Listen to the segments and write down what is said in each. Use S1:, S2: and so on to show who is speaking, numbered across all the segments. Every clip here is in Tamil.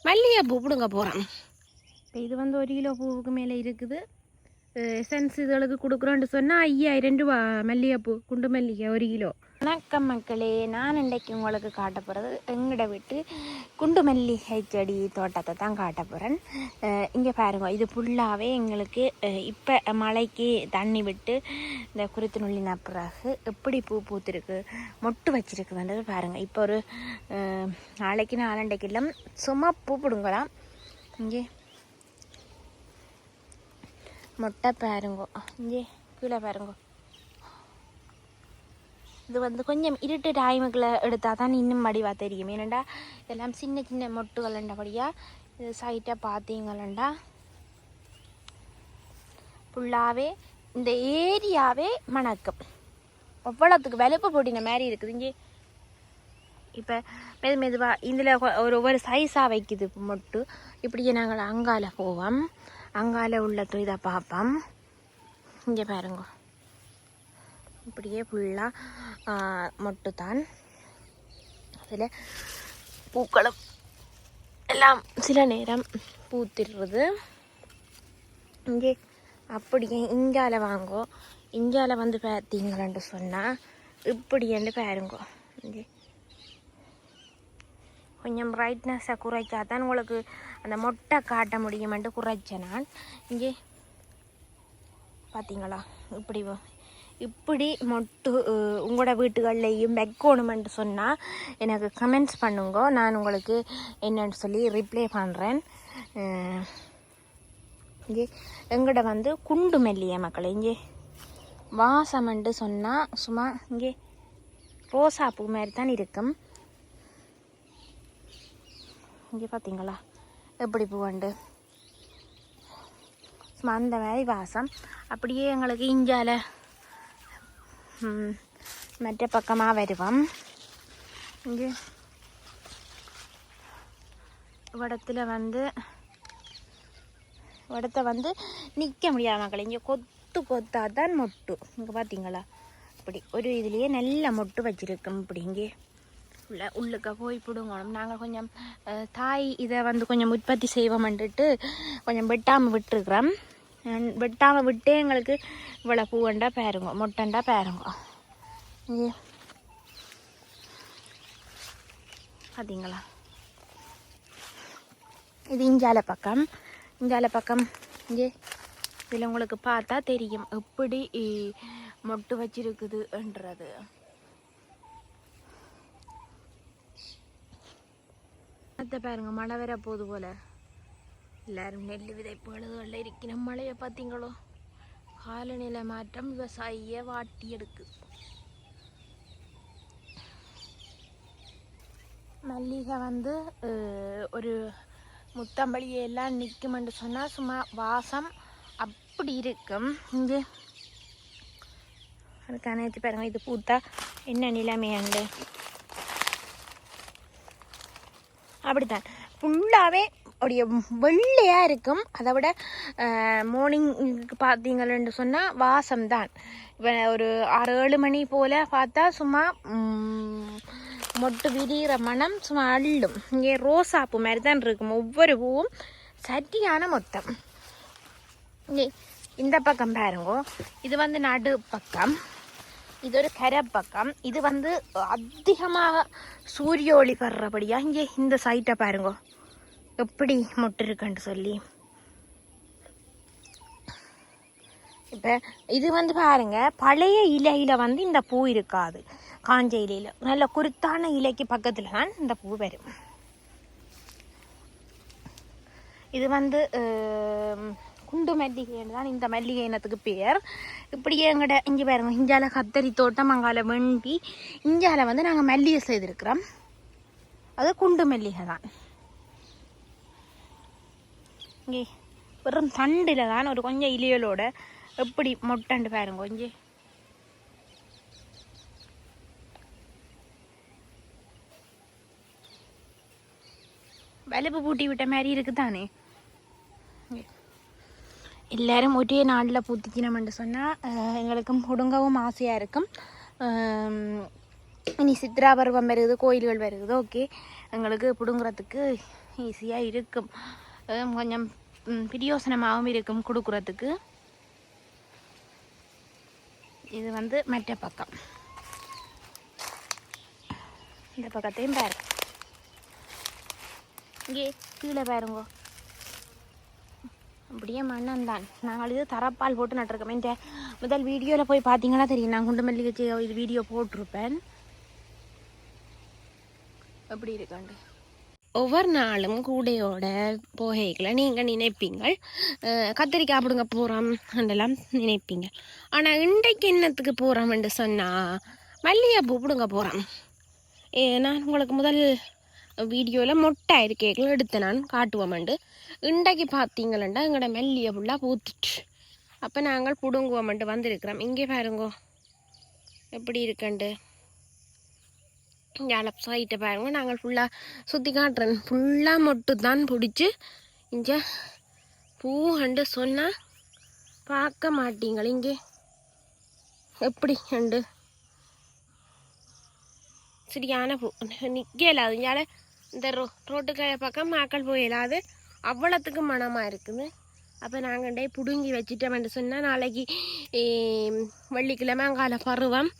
S1: மல்லிகைப்பூ பிடுங்க போகிறோம். இப்போ இது வந்து 1 கிலோ பூவுக்கு மேலே இருக்குது. எசன்ஸ் இதுகளுக்கு கொடுக்குறோன்னு சொன்னால் 5000 ரூபா மல்லிகைப்பூ, குண்டு மல்லிகை 1 கிலோ. வணக்கம் மக்களே, நான் இன்றைக்கு உங்களுக்கு காட்ட போகிறது எங்கட வீட்டு குண்டு மல்லிகை செடி தோட்டத்தை தான் காட்ட போகிறேன். இங்கே பாருங்க, இது ஃபுல்லாகவே எங்களுக்கு இப்போ மழைக்கு தண்ணி விட்டு இந்த குருத்து நுள்ளின பிறகு எப்படி பூ பூத்திருக்கு, மொட்டு வச்சிருக்குன்றது பாருங்கள். இப்போ ஒரு நாளைக்கு 4 கிலோ சும்மா பூ பிடுங்கலாம். இங்கே மொட்டை பாருங்கோ, இங்கே கீழே பாருங்கோ. இது வந்து கொஞ்சம் இருட்டு டைமுக்குள்ள எடுத்தால் தான் இன்னும் மடிவாக தெரியும். ஏனண்டா இதெல்லாம் சின்ன சின்ன மொட்டுகள்ண்டபடியாக இது சைட்டாக பார்த்தீங்களா ஃபுல்லாகவே இந்த ஏரியாவே மணக்கும். அவ்வளோத்துக்கு விலப்பு போட்டின மாதிரி இருக்குது. இங்கே இப்போ மெதுவாக இதில் ஒவ்வொரு சைஸாக வைக்குது மொட்டு. இப்படியே நாங்கள் அங்கால போவோம், அங்கால உள்ள இதை பார்ப்போம். இங்கே பாருங்க, இப்படியே ஃபுல்லாக மொட்டு தான். அதில் பூக்களும் எல்லாம் சில நேரம் பூத்திடுறது. இங்கே அப்படியே இங்கால வாங்கோ, இங்கால வந்து பார்த்தீங்களன்னு சொன்னால் இப்படின்னு பாருங்கோ. இங்கே கொஞ்சம் பிரைட்னஸை குறைச்சா தான் உங்களுக்கு அந்த மொட்டை காட்ட முடியுமென்ட்டு குறைச்சேன் நான். இங்கே பார்த்தீங்களா, இப்படி மொட்டு உங்களோட வீட்டுகள்லையும் வைக்கணுமென்ட்டு சொன்னால் எனக்கு கமெண்ட்ஸ் பண்ணுங்க, நான் உங்களுக்கு என்னன்னு சொல்லி ரிப்ளை பண்ணுறேன். இங்கே எங்கள்கிட்ட வந்து குண்டு மல்லிகை மக்கள், இங்கே வாசமென்ட்டு சொன்னால் சும்மா இங்கே ரோசா பூ மாதிரி தான் இருக்கும். இங்கே பார்த்தீங்களா எப்படி பூவண்டு, சும்மா அந்த மாதிரி வாசம். அப்படியே எங்களுக்கு இஞ்சால மற்ற பக்கமாக வருவோம். இங்கே இடத்துல வந்து நிற்க முடியாத மக்கள். இங்கே கொத்தா தான் மொட்டு. இங்கே பார்த்தீங்களா இப்படி ஒரு இதுலேயே நல்ல மொட்டு வச்சுருக்கோம். இப்படி இங்கே உள்ளுக்க போய் பிடுங்கணும். நாங்கள் கொஞ்சம் தாய் இதை வந்து கொஞ்சம் உற்பத்தி செய்வோம்ன்ட்டு கொஞ்சம் வெட்டாமல் விட்டுருக்குறோம். வெட்டாமல் விட்டே எங்களுக்கு இவ்வளோ பூவண்டா பாருங்க, மொட்டண்டா பாருங்க. இங்கே பார்த்தீங்களா, இது இஞ்சால பக்கம். இங்கே இதில் உங்களுக்கு பார்த்தா தெரியும் எப்படி மொட்டு வச்சிருக்குதுன்றது. அதை பாருங்க, மழை வர போது போல. எல்லாரும் நெல் விதைப்புகளுகளில் இருக்கிற மழையை பார்த்தீங்களோ, காலநிலை மாற்றம் விவசாயியை வாட்டி எடுக்கு. மல்லிகை வந்து ஒரு முத்தம்பளியெல்லாம் நிற்குமென்று சொன்னால் சும்மா வாசம் அப்படி இருக்கும். இங்கே அதுக்கு அனைத்து பாருங்க, இது பூத்தா என்ன நிலைமையாண்டு. அப்படித்தான் ஃபுல்லாகவே அப்படியே வெள்ளையாக இருக்கும். அதை விட மார்னிங்க்கு பார்த்தீங்கன்னு சொன்னால் வாசம்தான். இப்போ ஒரு 6-7 மணி போல் பார்த்தா சும்மா மொட்டு விரிகிற மனம் சும்மா அள்ளும். இங்கே ரோசாப்பூ மாதிரி தான் இருக்கும் ஒவ்வொரு பூவும், சரியான மொத்தம். இங்கே இந்த பக்கம் பாருங்கோ, இது வந்து நடு பக்கம், இது ஒரு கரை பக்கம். இது வந்து அதிகமாக சூரிய ஒளி படுறபடியா. இங்கே இந்த சைட்டை பாருங்க எப்படி மொட்டு இருக்குன்னு சொல்லி. இப்போ இது வந்து பாருங்க, பழைய இலையில வந்து இந்த பூ இருக்காது. காஞ்ச இலையில நல்ல குருத்தான இலைக்கு பக்கத்தில் தான் இந்த பூ வரும். இது வந்து குண்டு மல்லிகைன்னு தான் இந்த மல்லிகை இனத்துக்கு பேர். இப்படியே எங்கட இங்கே பாருங்க, இஞ்சால கத்தரி தோட்டம், அங்கால வெண்டி, இஞ்சால வந்து நாங்கள் மல்லிகை செய்திருக்கிறோம். அது குண்டு மல்லிகை தான். இங்கே வெறும் தண்டில் தான் ஒரு கொஞ்சம் இலையோட எப்படி மொட்டண்டு பாருங்க. இங்கே வலுப்பு பூட்டி விட்ட மாதிரி இருக்குதானே. எல்லாரும் ஒரே நாளில் பூத்திக்கணும்னு சொன்னால் எங்களுக்கும் கொடுங்கவும் ஆசையாக இருக்கும். இனி சித்ரா பருவம் வருது, கோயில்கள் வருது, ஓகே எங்களுக்கு பிடுங்குறதுக்கு ஈஸியாக இருக்கும், கொஞ்சம் பிரயோசனமாகவும் இருக்கும் கொடுக்குறதுக்கு. இது வந்து மற்ற பக்கம், இந்த பக்கத்தையும் பாருங்க. இங்கே கீழே பாருங்க, அப்படியே மண்ணந்தான். நாங்கள் இது தரப்பால் போட்டு நட்டுருக்கோம். இந்த முதல் வீடியோவில் போய் பார்த்தீங்கன்னா தெரியும், நான் குண்டு மல்லி வச்சு இது வீடியோ போட்டிருப்பேன். எப்படி இருக்காண்டு ஒவ்வொரு நாளும் கூடையோட போகைகளை நீங்கள் நினைப்பீங்கள், கத்திரிக்காய் பிடுங்க போகிறோம் அதெல்லாம் நினைப்பீங்க. ஆனால் இன்றைக்கு என்னத்துக்கு போகிறோம்னு சொன்னால் மல்லிகைப்பூ பிடுங்க போகிறோம். நான் உங்களுக்கு முதல் வீடியோவில் மொட்டை இருக்கேக்கள் எடுத்து நான் காட்டுவோம்ண்டு. இன்றைக்கு பார்த்தீங்களா எங்களோட மெல்லிய ஃபுல்லாக பூத்துட்டு, அப்போ நாங்கள் பிடுங்குவோம்ட்டு வந்திருக்கிறோம். இங்கே பாருங்கோ எப்படி இருக்குண்டு, இங்கே சைட்டை பாருங்க. நாங்கள் ஃபுல்லாக சுற்றி காட்டுறேன். ஃபுல்லாக மொட்டு தான் பிடிச்சி இங்கே பூ அண்டு சொன்னால் பார்க்க மாட்டீங்கள். இங்கே எப்படி அண்டு சரியான பூ நிற்கலாது. இங்கே இந்த ரோட்டுக்கடை பக்கம் மக்கள் போயிடாது, அவ்வளோத்துக்கு மனமாக இருக்குது. அப்போ நாங்கள் பிடுங்கி வச்சுட்டோம்னு சொன்னால் நாளைக்கு வெள்ளிக்கிழமை அங்கால பருவம்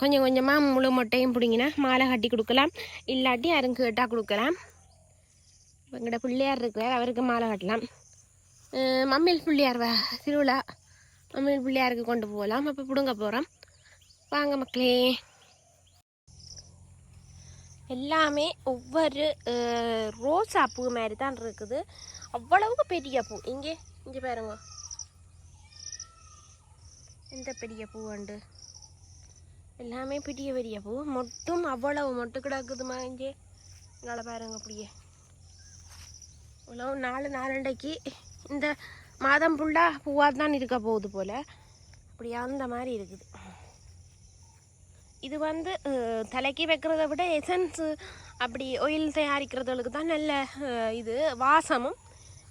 S1: கொஞ்சம் கொஞ்சமாக முழு மொட்டையும் பிடுங்கினா மாலை கட்டி கொடுக்கலாம், இல்லாட்டி யாரும் கேட்டால் கொடுக்கலாம். எங்கள்கிட்ட பிள்ளையார் இருக்கிறார், அவருக்கு மாலை கட்டலாம். மம்மில் பிள்ளையார் திருவிழா, மம்மில் பிள்ளையாருக்கு கொண்டு போகலாம். அப்போ பிடுங்க போகிறோம். வாங்க மக்களே. எல்லாமே ஒவ்வொரு ரோஸா பூ மாதிரி தான் இருக்குது, அவ்வளவுக்கு பெரிய பூ. இங்கே இங்கே பாருங்க, எந்த பெரிய பூ உண்டு, எல்லாமே பெரிய பெரிய பூ. மொட்டும் அவ்வளவு மொட்டு கிடக்குதுமா. இங்கே இங்கே பாருங்க, அப்படியே இவ்வளவு 4 இந்த மாதம் ஃபுல்லாக பூவாக தான் இருக்க போகுது போல், அப்படியே அந்த மாதிரி இருக்குது. இது வந்து தலைக்கு வைக்கிறத விட எசன்ஸு அப்படி ஆயில் தயாரிக்கிறதுக்கு தான் நல்ல இது வாசமும்,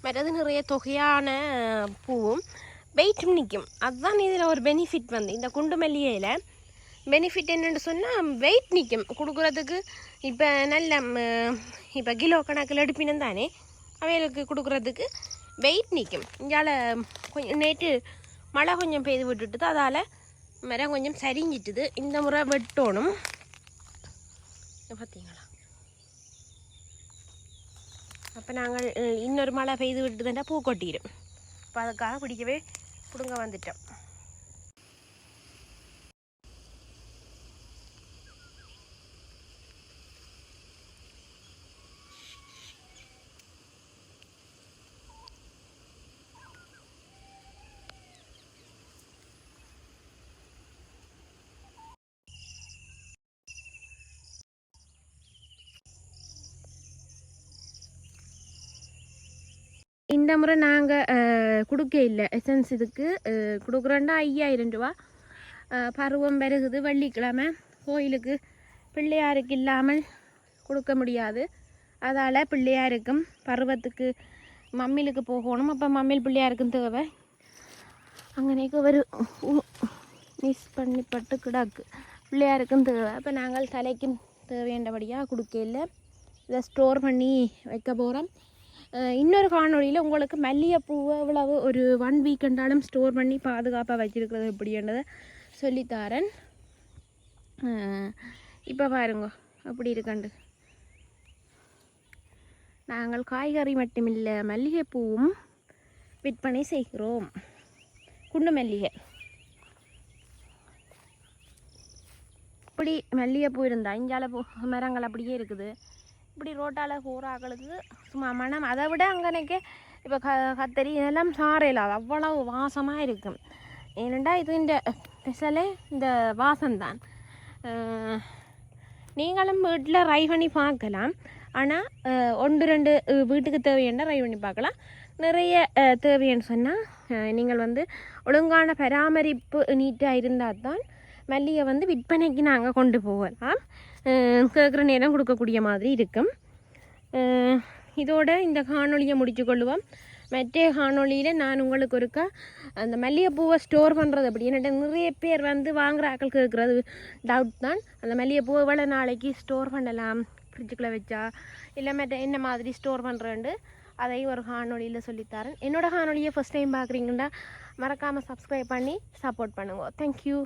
S1: மற்றது நிறைய தொகையான பூவும் வெயிட்டும் நிற்கும். அதுதான் இதில் ஒரு பெனிஃபிட். வந்து இந்த குண்டு மல்லிகையில் பெனிஃபிட் என்னென்னு சொன்னால் வெயிட் நிற்கும் கொடுக்குறதுக்கு. இப்போ நல்ல இப்போ கிலோ கணக்கில் எடுப்பினும் தானே அவைகளுக்கு கொடுக்குறதுக்கு வெயிட் நிற்கும். இங்கால கொஞ்சம் நேற்று மழை கொஞ்சம் பெய்து விட்டுட்டுது, அதால் மரம் கொஞ்சம் சரிஞ்சிட்டுது. இந்த முறை வெட்டணும். பார்த்தீங்களா? அப்போ நாங்கள் இன்னொரு மழை பெய்து விட்டுதுன்னா பூ கொட்டிடும். அப்போ அதுக்காக பிடிக்கவே பிடுங்க வந்துட்டோம். இந்த முறை நாங்கள் கொடுக்க இல்லை எசன்ஸ். இதுக்கு கொடுக்குறோண்டா 5000 ரூபா. பருவம் பெருகுது, வெள்ளிக்கிழமை கோயிலுக்கு பிள்ளையாருக்கு இல்லாமல் கொடுக்க முடியாது. அதால் பிள்ளையாருக்கும் பருவத்துக்கு மம்மிலுக்கு போகணும். அப்போ மம்மில் பிள்ளையாருக்கும் தேவை. அங்கனைக்கு ஒரு மிஸ் பண்ணிப்பட்டு கிடக்கு, பிள்ளையாருக்கும் தேவை. அப்போ நாங்கள் தலைக்கும் தேவையானபடியாக கொடுக்க இல்லை. இதை ஸ்டோர் பண்ணி வைக்க போகிறோம். இன்னொரு காணொலியில் உங்களுக்கு மல்லிகைப்பூவை இவ்வளவு ஒரு 1 வீக் என்றாலும் ஸ்டோர் பண்ணி பாதுகாப்பாக வச்சுருக்கிறது எப்படின்றதை சொல்லித்தாரேன். இப்போ பாருங்க அப்படி இருக்கண்டு. நாங்கள் காய்கறி மட்டுமில்லை மல்லிகைப்பூவும் விற்பனை செய்கிறோம். குண்டு மல்லிகை இப்படி மல்லிகைப்பூ இருந்தால் இஞ்சால பூ மரங்கள் அப்படியே இருக்குது. இப்படி ரோட்டால் போகிறாக்களுக்கு சும்மா மனம். அதை விட அங்கனைக்கு இப்போ கத்தரி இதெல்லாம் சாரையில அது அவ்வளவு வாசமாக இருக்கும். ஏனெண்டா இது இந்த ஸ்பெஷலே இந்த வாசம்தான். நீங்களும் வீட்டில் ட்ரை பண்ணி பார்க்கலாம். ஆனால் 1-2 வீட்டுக்கு தேவையான ட்ரை பண்ணி பார்க்கலாம். நிறைய தேவைன்னு சொன்னால் நீங்கள் வந்து ஒழுங்கான பராமரிப்பு நீட்டாக இருந்தால் தான் மல்லிகை வந்து விற்பனைக்கு நாங்கள் கொண்டு போகலாம். கேட்குற நேரம் கொடுக்கக்கூடிய மாதிரி இருக்கும். இதோட இந்த காணொலியை முடிச்சு கொள்ளுவோம். மற்ற காணொலியில் நான் உங்களுக்கு ஒருக்கா அந்த மல்லிகைப்பூவை ஸ்டோர் பண்ணுறது அப்படின்னு நிறைய பேர் வந்து வாங்குகிற ஆக்கள் கேட்குறது டவுட் தான். அந்த மல்லிகைப்பூவை எவ்வளோ நாளைக்கு ஸ்டோர் பண்ணலாம், ஃப்ரிட்ஜுக்குள்ளே வச்சா இல்லை மற்ற என்ன மாதிரி ஸ்டோர் பண்ணுறேன்ட்டு அதையும் ஒரு காணொலியில் சொல்லித்தரேன். என்னோடய காணொலியை ஃபஸ்ட் டைம் பார்க்குறீங்கன்னா மறக்காமல் சப்ஸ்கிரைப் பண்ணி சப்போர்ட் பண்ணுங்க. தேங்க்யூ.